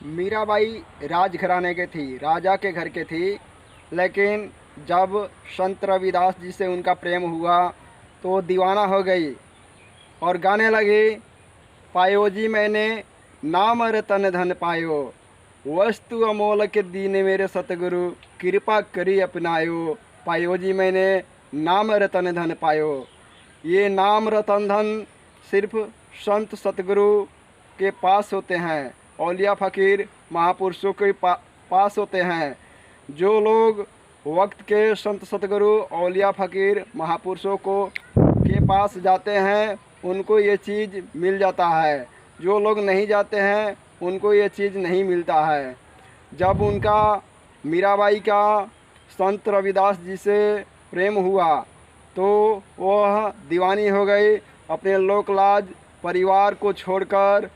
मीराबाई राजघराने के थी, राजा के घर के थी। लेकिन जब संत रविदास जी से उनका प्रेम हुआ तो वो दीवाना हो गई और गाने लगी, पायो जी मैंने नाम रतन धन पायो, वस्तु अमोल के दीने मेरे सतगुरु, कृपा करी अपनायो। पायो जी मैंने नाम रतन धन पायो। ये नाम रतन धन सिर्फ संत सतगुरु के पास होते हैं, औलिया फ़कीर महापुरुषों के पास होते हैं। जो लोग वक्त के संत सतगुरु औलिया फ़कीर महापुरुषों के पास जाते हैं उनको ये चीज़ मिल जाता है। जो लोग नहीं जाते हैं उनको ये चीज़ नहीं मिलता है। जब उनका मीराबाई का संत रविदास जी से प्रेम हुआ तो वह दीवानी हो गई। अपने लोकलाज परिवार को छोड़कर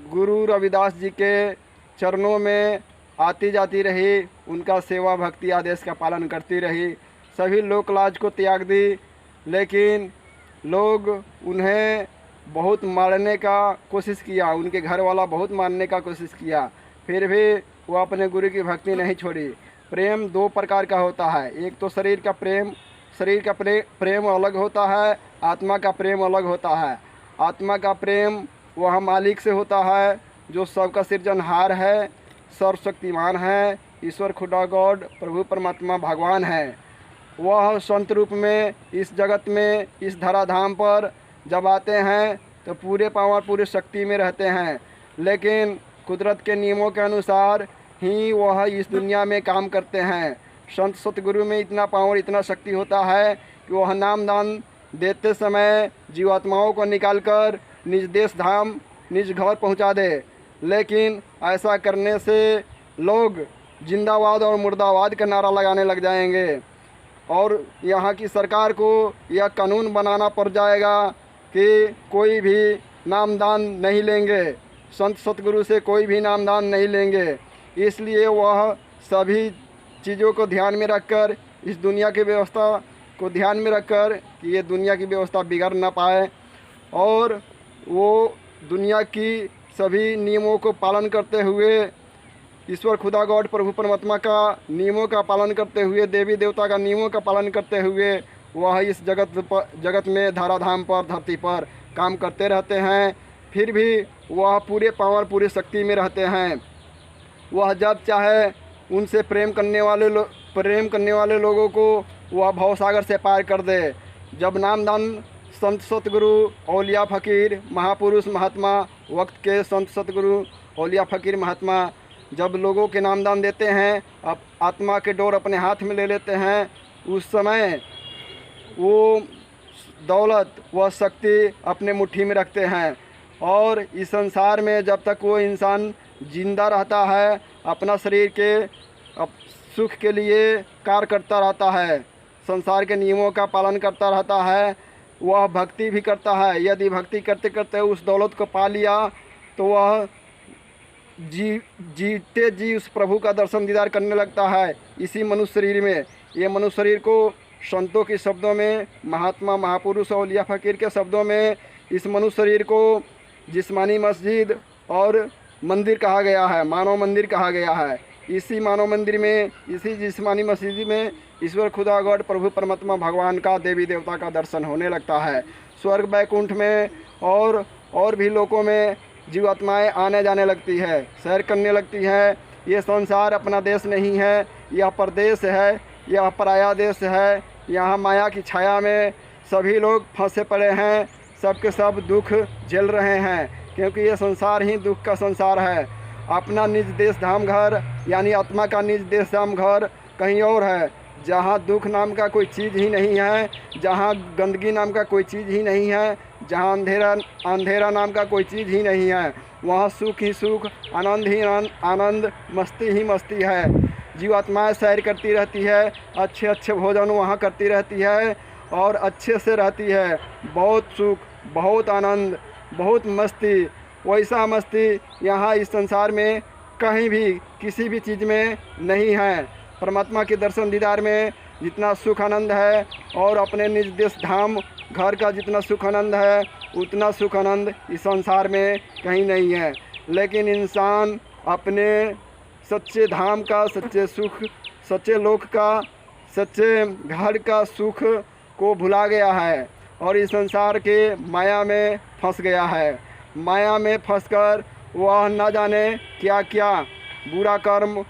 गुरु रविदास जी के चरणों में आती जाती रही, उनका सेवा भक्ति आदेश का पालन करती रही, सभी लोकलाज को त्याग दी। लेकिन लोग उन्हें बहुत मारने का कोशिश किया, उनके घर वाला बहुत मारने का कोशिश किया, फिर भी वो अपने गुरु की भक्ति नहीं छोड़ी। प्रेम दो प्रकार का होता है, एक तो शरीर का प्रेम अलग होता है, आत्मा का प्रेम अलग होता है। आत्मा का प्रेम वह मालिक से होता है जो सबका सृजनहार है, सर्वशक्तिमान है, ईश्वर खुदा गॉड प्रभु परमात्मा भगवान है। वह संत रूप में इस जगत में इस धराधाम पर जब आते हैं तो पूरे पावर पूरे शक्ति में रहते हैं, लेकिन कुदरत के नियमों के अनुसार ही वह इस दुनिया में काम करते हैं। संत सतगुरु में इतना पावर इतना शक्ति होता है कि वह नाम दान देते समय जीवात्माओं को निकालकर निज देश धाम निज घर पहुंचा दे। लेकिन ऐसा करने से लोग जिंदाबाद और मुर्दाबाद का नारा लगाने लग जाएंगे और यहाँ की सरकार को यह कानून बनाना पड़ जाएगा कि कोई भी नामदान नहीं लेंगे, संत सतगुरु से कोई भी नामदान नहीं लेंगे। इसलिए वह सभी चीज़ों को ध्यान में रखकर, इस दुनिया की व्यवस्था को ध्यान में रखकर कि ये दुनिया की व्यवस्था बिगड़ ना पाए और वो दुनिया की सभी नियमों को पालन करते हुए, ईश्वर खुदा गॉड प्रभु परमात्मा का नियमों का पालन करते हुए, देवी देवता का नियमों का पालन करते हुए वह इस जगत में धराधाम पर धरती पर काम करते रहते हैं। फिर भी वह पूरे पावर पूरी शक्ति में रहते हैं। वह जब चाहे उनसे प्रेम करने वाले लोगों को वह भवसागर से पार कर दे। जब नामदान संत सतगुरु औलिया फ़कीर महापुरुष महात्मा, वक्त के संत सतगुरु औलिया फ़कीर महात्मा जब लोगों के नामदान देते हैं, अब आत्मा के डोर अपने हाथ में ले लेते हैं, उस समय वो दौलत व शक्ति अपने मुट्ठी में रखते हैं। और इस संसार में जब तक वो इंसान जिंदा रहता है अपना शरीर के सुख के लिए कार्य करता रहता है, संसार के नियमों का पालन करता रहता है, वह भक्ति भी करता है। यदि भक्ति करते करते उस दौलत को पा लिया तो वह जीते जी उस प्रभु का दर्शन दीदार करने लगता है इसी मनुष्य शरीर में। ये मनुष्य शरीर को संतों के शब्दों में, महात्मा महापुरुष औलिया फ़कीर के शब्दों में, इस मनुष्य शरीर को जिस्मानी मस्जिद और मंदिर कहा गया है, मानव मंदिर कहा गया है। इसी मानव मंदिर में, इसी जिस्मानी मस्जिद में ईश्वर खुदा गॉड प्रभु परमात्मा भगवान का, देवी देवता का दर्शन होने लगता है। स्वर्ग बैकुंठ में और भी लोकों में जीवात्माएं आने जाने लगती है, सैर करने लगती है। ये संसार अपना देश नहीं है, यह परदेश है, यह पराया देश है। यहाँ माया की छाया में सभी लोग फंसे पड़े हैं, सबके सब दुख झेल रहे हैं, क्योंकि ये संसार ही दुख का संसार है। अपना निज देश धाम घर यानी आत्मा का निज देश धाम घर कहीं और है, जहाँ दुख नाम का कोई चीज़ ही नहीं है, जहाँ गंदगी नाम का कोई चीज़ ही नहीं है, जहाँ अंधेरा नाम का कोई चीज़ ही नहीं है। वहाँ सुख ही सुख, आनंद ही आनंद, मस्ती ही मस्ती है। जीवात्माएं सैर करती रहती है, अच्छे अच्छे भोजन वहाँ करती रहती है और अच्छे से रहती है। बहुत सुख, बहुत आनंद, बहुत मस्ती। वैसा मस्ती यहाँ इस संसार में कहीं भी किसी भी चीज़ में नहीं है। परमात्मा के दर्शन दीदार में जितना सुख आनंद है और अपने निज देश धाम घर का जितना सुख आनंद है, उतना सुख आनंद इस संसार में कहीं नहीं है। लेकिन इंसान अपने सच्चे धाम का, सच्चे सुख, सच्चे लोक का, सच्चे घर का सुख को भुला गया है और इस संसार के माया में फंस गया है। माया में फंसकर वह न जाने क्या क्या बुरा कर्म,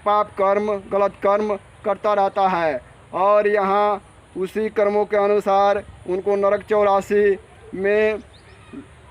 पाप कर्म, गलत कर्म करता रहता है और यहाँ उसी कर्मों के अनुसार उनको नरक 84 में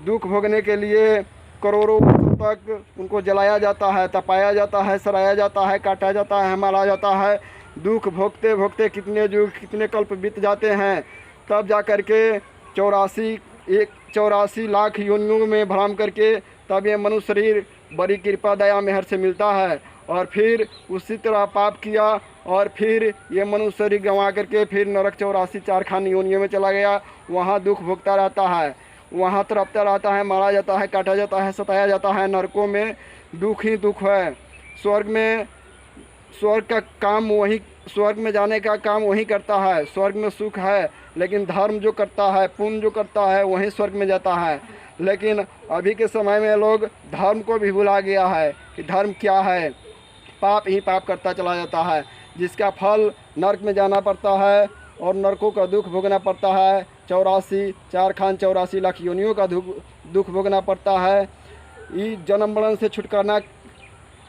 दुख भोगने के लिए करोड़ों वर्षों तक उनको जलाया जाता है, तपाया जाता है, सराया जाता है, काटा जाता है, मारा जाता है। दुख भोगते भोगते कितने युग, कितने कल्प बीत जाते हैं, तब जा कर के 84 लाख योनियों में भ्रम करके तब ये मनुष्य शरीर बड़ी कृपा दया मेहर से मिलता है। और फिर उसी तरह पाप किया और फिर ये मनुष्य शरीर गंवा करके फिर नरक 84 चारखान योनियों में चला गया। वहाँ दुख भोगता रहता है, वहाँ तड़पता रहता है, मारा जाता है, काटा जाता है, सताया जाता है। नरकों में दुख ही दुख है। स्वर्ग का काम वही, स्वर्ग में जाने का काम वही करता है। स्वर्ग में सुख है, लेकिन धर्म जो करता है, पुण्य जो करता है, वही स्वर्ग में जाता है। लेकिन अभी के समय में लोग धर्म को भी भुला गया है कि धर्म क्या है। पाप ही पाप करता चला जाता है, जिसका फल नरक में जाना पड़ता है और नरकों का दुख भोगना पड़ता है। 84 लाख योनियों का दुख भोगना पड़ता है। ये जन्म मरण से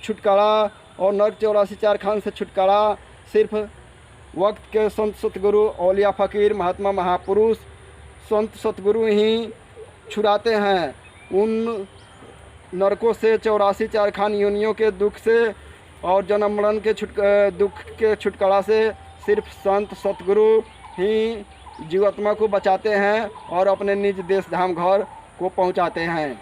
छुटकारा और नरक 84 चारखान से छुटकारा सिर्फ वक्त के संत सतगुरु, औलिया फ़कीर, महात्मा महापुरुष, संत सतगुरु ही छुड़ाते हैं। उन नरकों से, 84 चारखान योनियों के दुख से और जन्म मरण के दुख के छुटकारा से सिर्फ संत सतगुरु ही जीवात्मा को बचाते हैं और अपने निज देश धाम घर को पहुंचाते हैं।